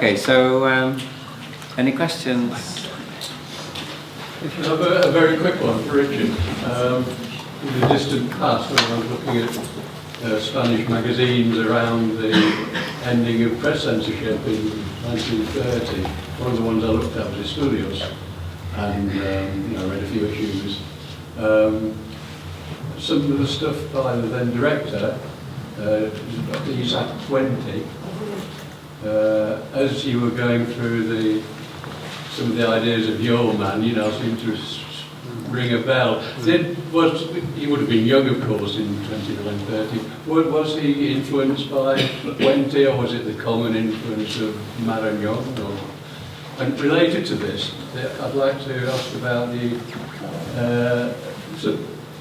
Okay, so any questions? A very quick one for Richard. In the distant past, when I was looking at Spanish magazines around the ending of press censorship in 1930, one of the ones I looked at was Estudios, and read a few issues. Some of the stuff by the then director, Dr. Isaac Puente, as you were going through some of the ideas of Yeoman, seemed to ring a bell. He would have been young, of course, in 2930. Was he influenced by Puente, or was it the common influence of Marañón? And related to this, I'd like to ask about the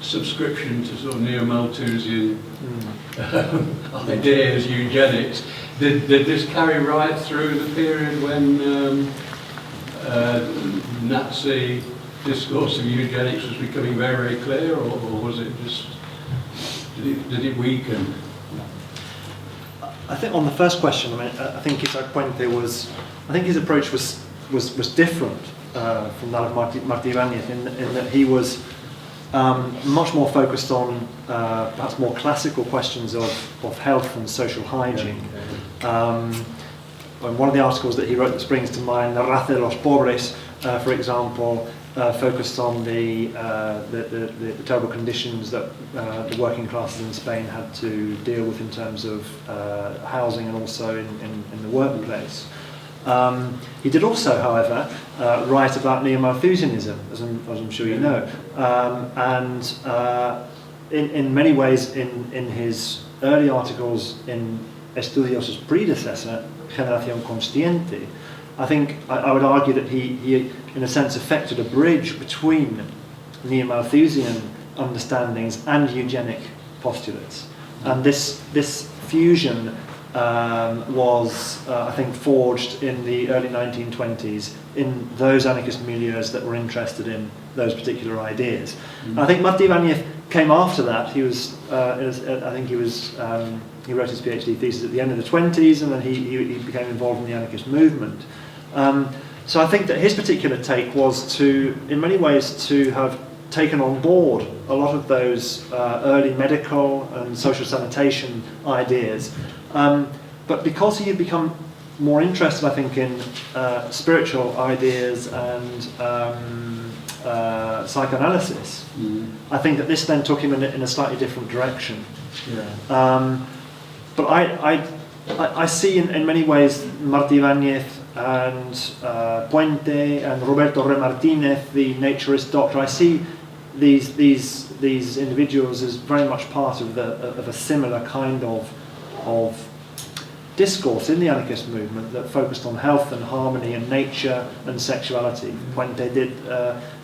subscription to sort of neo-Malthusian ideas, eugenics. Did this carry right through the period when Nazi discourse of eugenics was becoming very, very clear, or was it just, did it weaken? I think on the first question, I think his approach was different from that of Martí Ibáñez in that he was much more focused on perhaps more classical questions of health and social hygiene. And one of the articles that he wrote that springs to mind, La raza de los pobres, for example, focused on the terrible conditions that the working classes in Spain had to deal with in terms of housing and also in the workplace. He did also, however, write about neo-Malthusianism, as I'm sure you know, and in many ways in his early articles in Estudios' predecessor, Generación Consciente, I think I would argue that he in a sense affected a bridge between neo-Malthusian understandings and eugenic postulates, and this fusion was I think forged in the early 1920s in those anarchist milieus that were interested in those particular ideas. And I think Martí Ibáñez came after that. He was he wrote his PhD thesis at the end of the 20s, and then he became involved in the anarchist movement. So I think that his particular take was in many ways to have taken on board a lot of those early medical and social sanitation ideas. But because he had become more interested, I think, in spiritual ideas and psychoanalysis, I think that this then took him in a slightly different direction. Yeah. But I see in many ways Martí Ibáñez and Puente and Roberto Re Martínez, the naturist doctor, I see these individuals as very much part of a similar kind of discourse in the anarchist movement that focused on health and harmony and nature and sexuality. Puente did,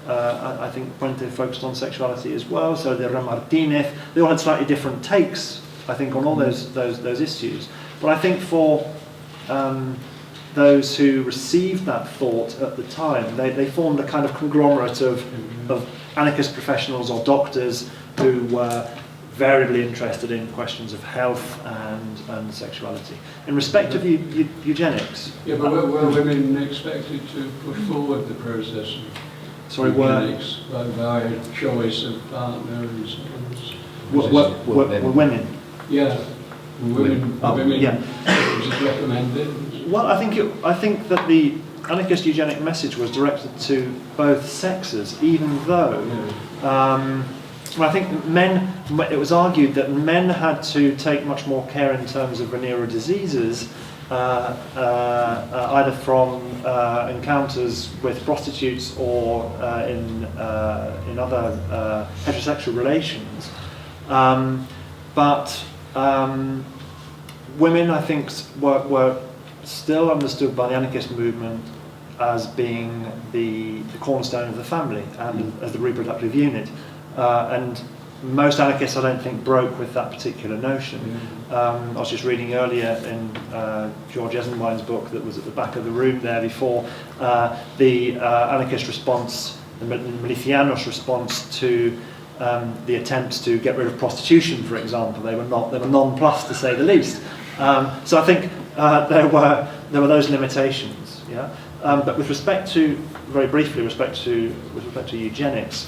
I think Puente focused on sexuality as well, so did Re Martínez. They all had slightly different takes, I think, on all those issues. But I think for those who received that thought at the time, they formed a kind of conglomerate of anarchist professionals or doctors who were variably interested in questions of health and sexuality. In respect of eugenics... Yeah, but were women expected to push forward the process of eugenics by choice of partner and so on? Were women? Yeah. Women, yeah. Was it recommended? Well, I think that the anarchist eugenic message was directed to both sexes, even though I think it was argued that men had to take much more care in terms of venereal diseases, either from encounters with prostitutes or in other heterosexual relations. But women, I think, were still understood by the anarchist movement as being the cornerstone of the family and as the reproductive unit. And most anarchists, I don't think, broke with that particular notion. I was just reading earlier in George Esenwein's book that was at the back of the room there before, the anarchist response, the Milicianos response to the attempts to get rid of prostitution, for example. They were nonplussed, to say the least. So I think there were there were those limitations. Yeah, but with respect to, very briefly, with respect to eugenics,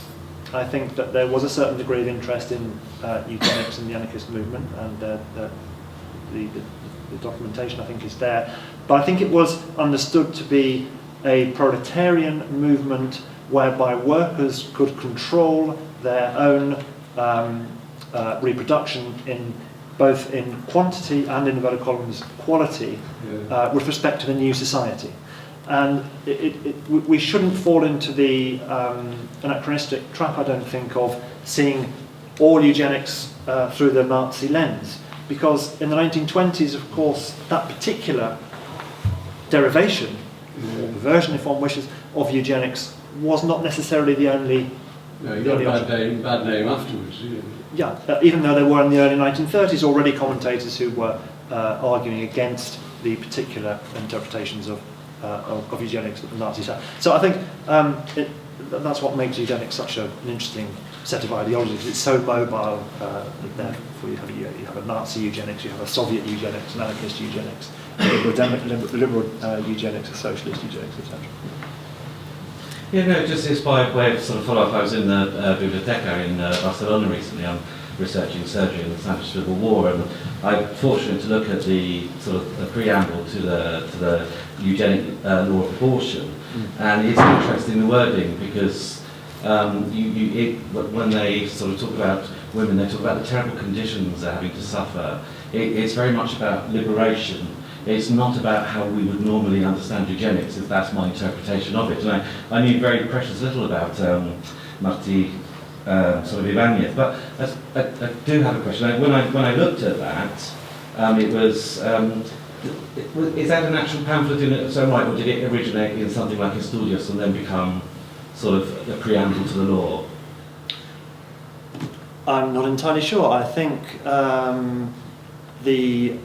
I think that there was a certain degree of interest in eugenics in the anarchist movement, and the documentation, I think, is there. But I think it was understood to be a proletarian movement whereby workers could control their own reproduction in both in quantity and, in inverted commas, quality, with respect to the new society. And we shouldn't fall into the anachronistic trap, I don't think, of seeing all eugenics through the Nazi lens. Because in the 1920s, of course, that particular derivation, or version, if one wishes, of eugenics was not necessarily the only... No, you got a bad name afterwards. Yeah, even though there were in the early 1930s already commentators who were arguing against the particular interpretations of eugenics that the Nazis had. So I think that's what makes eugenics such an interesting set of ideologies. It's so mobile. Therefore, you have a Nazi eugenics, you have a Soviet eugenics, an anarchist eugenics, liberal eugenics, a socialist eugenics, etc. Yeah, no, just by way of sort of follow-up, I was in the Biblioteca in Barcelona recently. I'm researching surgery in the Spanish Civil War, and I'm fortunate to look at the sort of the preamble to the eugenic law of abortion, and it's interesting the wording because when they sort of talk about women, they talk about the terrible conditions they're having to suffer. It's very much about liberation. It's not about how we would normally understand eugenics, if that's my interpretation of it. And I knew very precious little about Martí sort of Ibáñez, but I do have a question. When I looked at that, it was, is that an actual pamphlet in its own right, or did it originate in something like Estudios and then become sort of a preamble to the law? I'm not entirely sure. I think the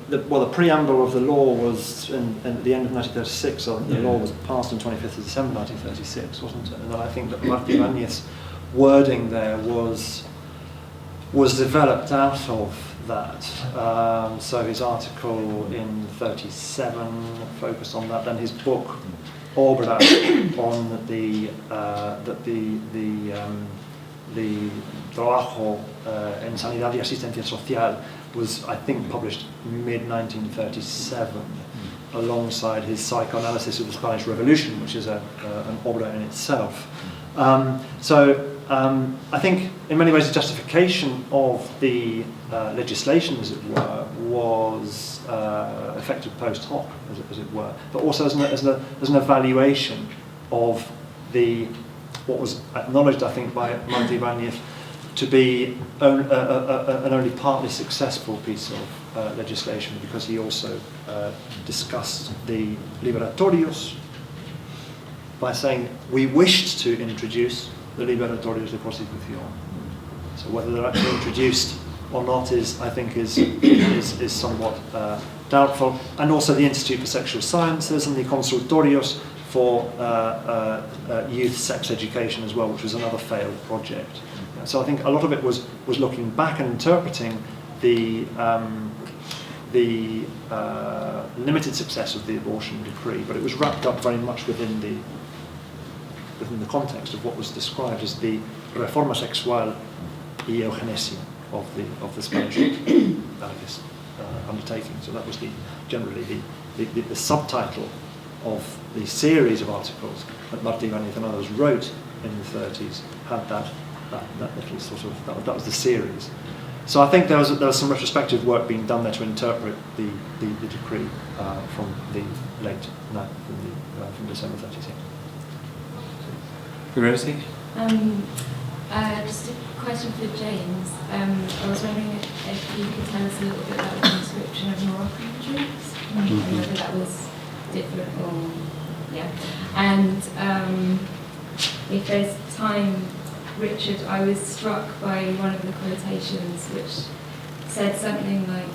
preamble of the law was at the end of 1936, so the law was passed on 25th of December 1936, wasn't it? And I think that Martí Ibáñez's wording there was developed out of that. So his article in 37 focused on that. Then his book, Obra, on the trabajo en sanidad y asistencia social, was, I think, published mid-1937, alongside his psychoanalysis of the Spanish Revolution, which is an obra in itself. I think, in many ways, the justification of the legislation, as it were, was effective post hoc, as it were, but also as an evaluation of what was acknowledged, I think, by Martí Ibáñez to be an only partly successful piece of legislation, because he also discussed the liberatorios by saying we wished to introduce the liberatorios de prostitución. So whether they're actually introduced or not is somewhat doubtful. And also the Institute for Sexual Sciences and the consultorios for youth sex education as well, which was another failed project. So I think a lot of it was looking back and interpreting the limited success of the abortion decree, but it was wrapped up very much within the context of what was described as the reforma sexual y eugenesia of the Spanish anarchist undertaking. So that was generally the subtitle of the series of articles that Martí Ibáñez and others wrote in the 30s. Had that little sort of that was the series. So I think there was some retrospective work being done there to interpret the decree from December 36. Rosie? Just a question for James. I was wondering if you could tell us a little bit about the conscription of Moroccan troops, and whether that was different or, yeah. And if there's time, Richard, I was struck by one of the quotations which said something like,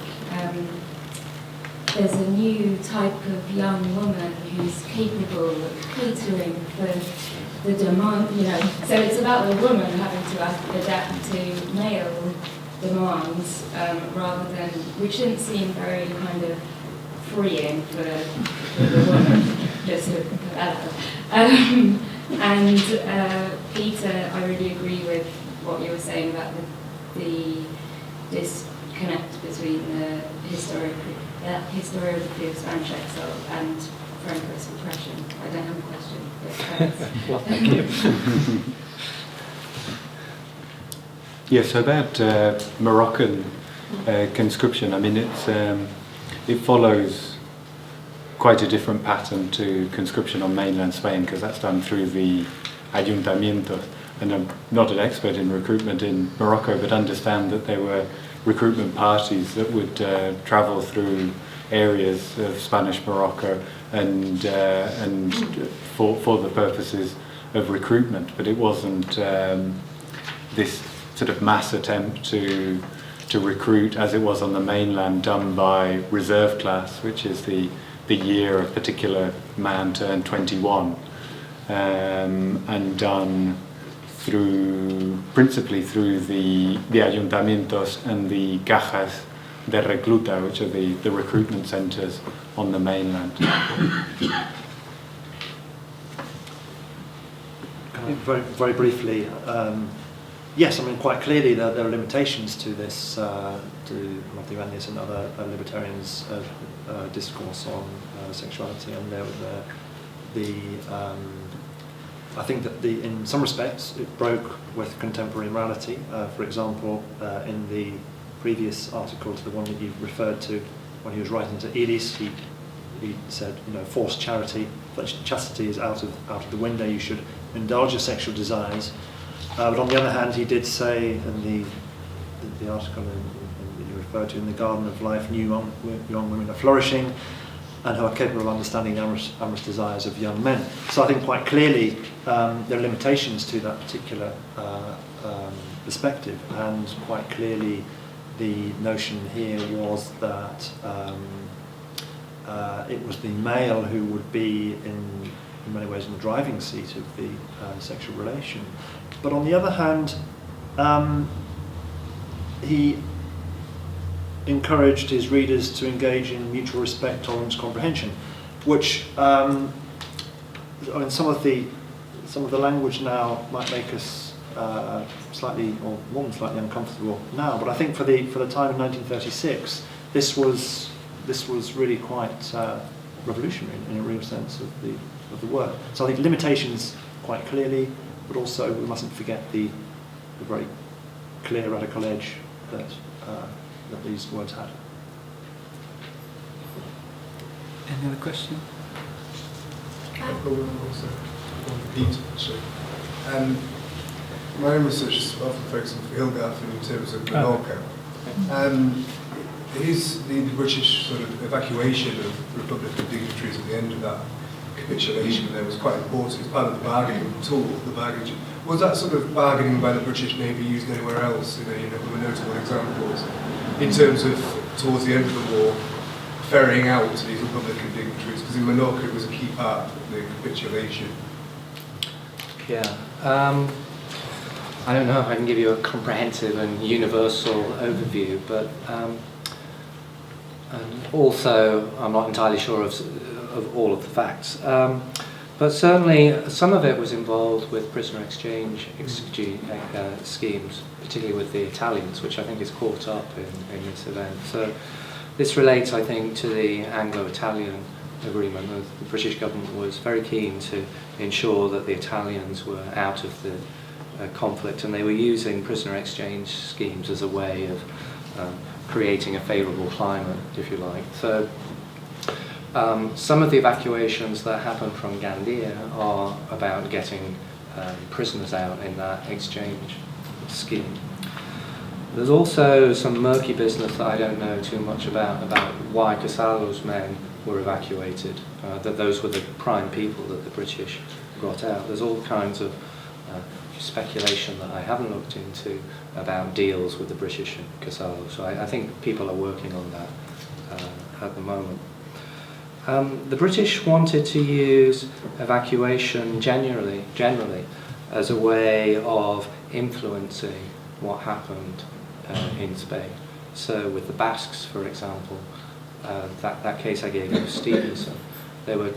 there's a new type of young woman who's capable of catering for the demand, so it's about the woman having to adapt to male demands, rather than, which didn't seem very kind of freeing for the woman, just to put that out. And Peter, I really agree with what you were saying about the disconnect between the historiography of Spanish exile and Franco's repression. I don't have a question. Well, thank you. Yes, about Moroccan conscription. I mean, it follows quite a different pattern to conscription on mainland Spain, because that's done through the ayuntamientos. And I'm not an expert in recruitment in Morocco, but understand that there were recruitment parties that would travel through areas of Spanish Morocco and for the purposes of recruitment. But it wasn't this sort of mass attempt to recruit, as it was on the mainland, done by reserve class, which is the year a particular man turned 21, and done principally through the ayuntamientos and the cajas de recluta, which are the recruitment centres on the mainland. Very, very briefly, yes, I mean, quite clearly there are limitations to this, to Matthew and other libertarians' discourse on sexuality, and I think that in some respects it broke with contemporary morality. For example, in the previous article to the one that you referred to, when he was writing to Iris, he said, forced chastity is out of the window. You should indulge your sexual desires. But on the other hand, he did say in the article that you referred to, in the Garden of Life, young women are flourishing and who are capable of understanding the amorous desires of young men. So I think quite clearly there are limitations to that particular perspective, and quite clearly the notion here was that it was the male who would be in many ways in the driving seat of the sexual relation. But on the other hand, he encouraged his readers to engage in mutual respect, tolerance, comprehension, which I mean, some of the language now might make us slightly, or more than slightly, uncomfortable now. But I think for the time in 1936, this was really quite revolutionary in a real sense of the word. So I think limitations quite clearly, but also we mustn't forget the very clear radical edge that these words had. Any other question? I've got one also, one for Pete, actually. My own research is often focused on Hilgarth in terms of Menorca. The British sort of evacuation of Republican dignitaries at the end of that capitulation there was quite important. It's part of the bargaining tool, the baggage. Was that sort of bargaining by the British Navy used anywhere else? There were notable examples in terms of, towards the end of the war, ferrying out these Republican dignitaries, because in Menorca it was a key part of the capitulation. Yeah. I don't know if I can give you a comprehensive and universal overview, but and also I'm not entirely sure of all of the facts. But certainly some of it was involved with prisoner exchange schemes, particularly with the Italians, which I think is caught up in this event. So this relates, I think, to the Anglo-Italian agreement. The British government was very keen to ensure that the Italians were out of the conflict, and they were using prisoner exchange schemes as a way of creating a favourable climate, if you like. So some of the evacuations that happen from Gandia are about getting prisoners out in that exchange scheme. There's also some murky business that I don't know too much about why Casallo's men were evacuated, that those were the prime people that the British got out. There's all kinds of speculation that I haven't looked into about deals with the British and Casallo, so I think people are working on that at the moment. The British wanted to use evacuation generally as a way of influencing what happened in Spain. So with the Basques, for example, that case I gave you of Stevenson, they were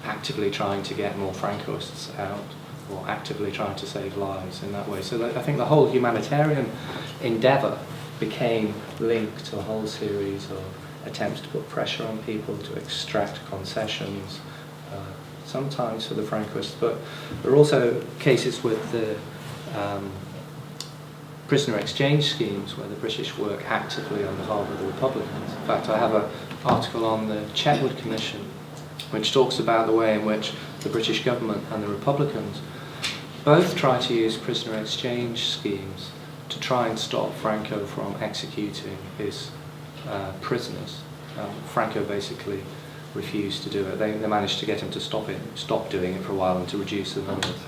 actively trying to get more Francoists out, or actively trying to save lives in that way. So I think the whole humanitarian endeavour became linked to a whole series of attempts to put pressure on people, to extract concessions, sometimes for the Francoists, but there are also cases with the prisoner exchange schemes where the British work actively on behalf of the Republicans. In fact, I have an article on the Chetwood Commission which talks about the way in which the British government and the Republicans both try to use prisoner exchange schemes to try and stop Franco from executing his prisoners. Franco basically refused to do it. They managed to get him to stop doing it for a while and to reduce the numbers.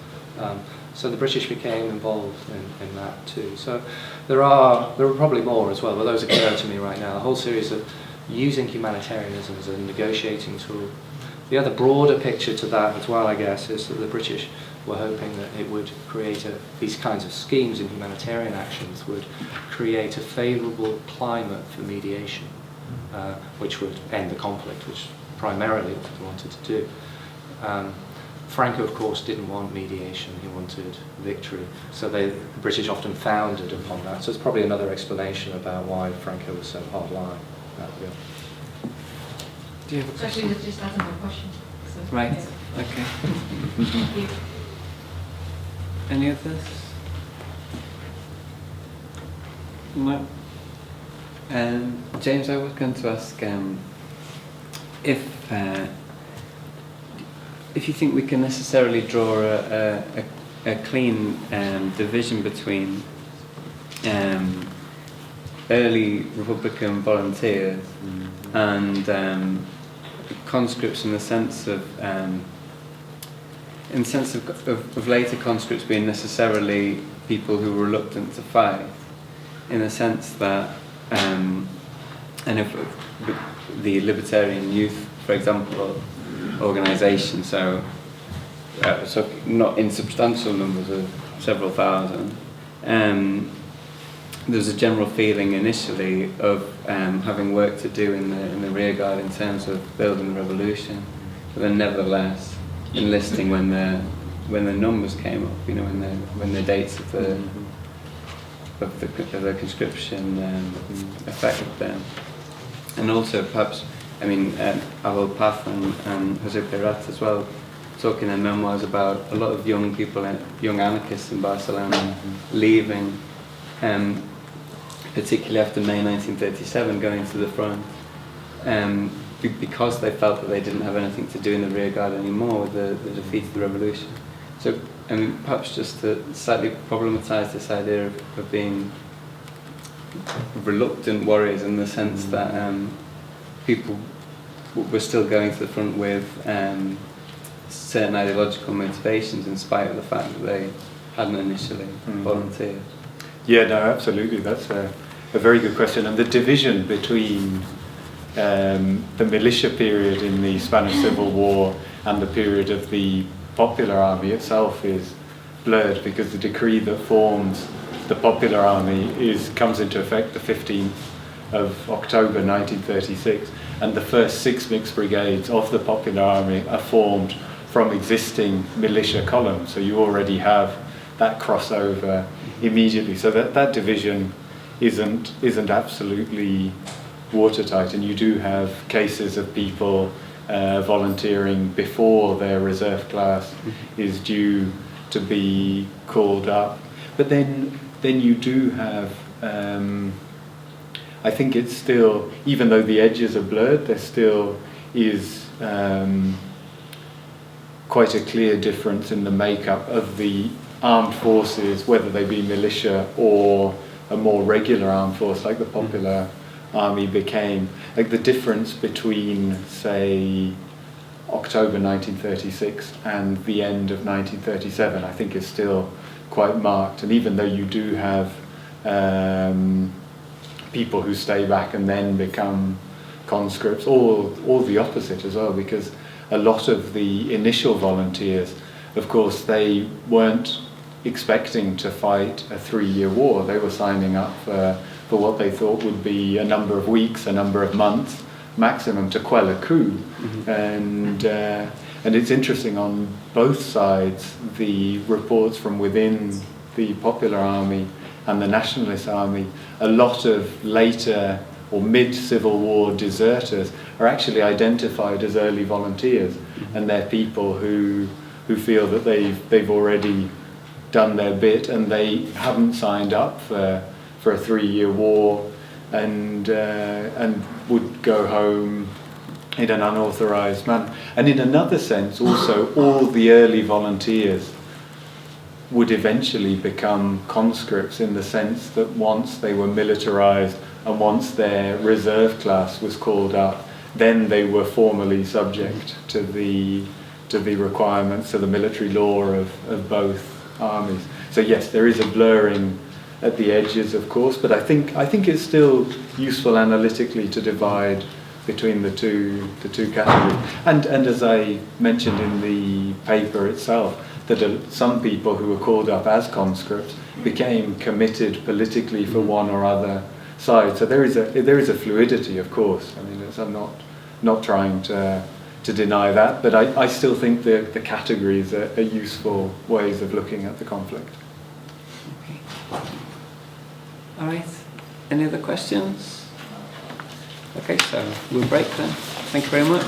So the British became involved in that too. So there are probably more as well, but those occur to me right now. A whole series of using humanitarianism as a negotiating tool. The other broader picture to that as well, I guess, is that the British were hoping that it would create these kinds of schemes in humanitarian actions would create a favourable climate for mediation, which would end the conflict, which primarily what they wanted to do. Franco, of course, didn't want mediation, he wanted victory. So the British often founded upon that. So it's probably another explanation about why Franco was so hardline. Do you have a question? Actually, just asking my question. So, Right, yeah. okay. Thank you. Any others? No. James, I was going to ask if you think we can necessarily draw a clean division between early Republican volunteers and conscripts in the sense of later conscripts being necessarily people who were reluctant to fight, in the sense that and if the Libertarian Youth, for example, organisation, so not insubstantial numbers of several thousand, there's a general feeling initially of having work to do in the rearguard in terms of building the revolution, but then nevertheless enlisting when the numbers came up, when the dates of the conscription affected them. And also perhaps, Abel Paz and Jose Perat as well, talking in memoirs about a lot of young people, young anarchists in Barcelona leaving, particularly after May 1937, going to the front, because they felt that they didn't have anything to do in the rearguard anymore with the defeat of the revolution. So, perhaps just to slightly problematise this idea of being reluctant warriors, in the sense that people were still going to the front with certain ideological motivations, in spite of the fact that they hadn't initially volunteered. Yeah, no, absolutely. That's a very good question. And the division between the militia period in the Spanish Civil War and the period of the Popular Army itself is blurred, because the decree that forms the Popular Army comes into effect the 15th of October 1936, and the first 6 mixed brigades of the Popular Army are formed from existing militia columns. So you already have that crossover immediately. So that division isn't absolutely watertight, and you do have cases of people volunteering before their reserve class is due to be called up. But then you do have, I think it's still, even though the edges are blurred, there still is quite a clear difference in the makeup of the armed forces, whether they be militia or a more regular armed force like the Popular Army became. Like the difference between, say, October 1936 and the end of 1937, I think is still quite marked. And even though you do have people who stay back and then become conscripts, or the opposite as well, because a lot of the initial volunteers, of course, they weren't expecting to fight a 3-year war. They were signing up for what they thought would be a number of weeks, a number of months maximum to quell a coup. And it's interesting, on both sides, the reports from within the Popular Army and the Nationalist Army, a lot of later or mid-Civil War deserters are actually identified as early volunteers, and they're people who feel that they've already done their bit and they haven't signed up for a 3-year war, and would go home in an unauthorised manner. And in another sense also, all the early volunteers would eventually become conscripts, in the sense that once they were militarised and once their reserve class was called up, then they were formally subject to the requirements, to the military law of both armies. So yes, there is a blurring at the edges, of course, but I think it's still useful analytically to divide between the two categories. And as I mentioned in the paper itself, that some people who were called up as conscripts became committed politically for one or other side. So there is a fluidity, of course. I mean, I'm not trying to deny that, but I still think the categories are useful ways of looking at the conflict. Okay. All right. Any other questions? Okay, so we'll break then. Thank you very much.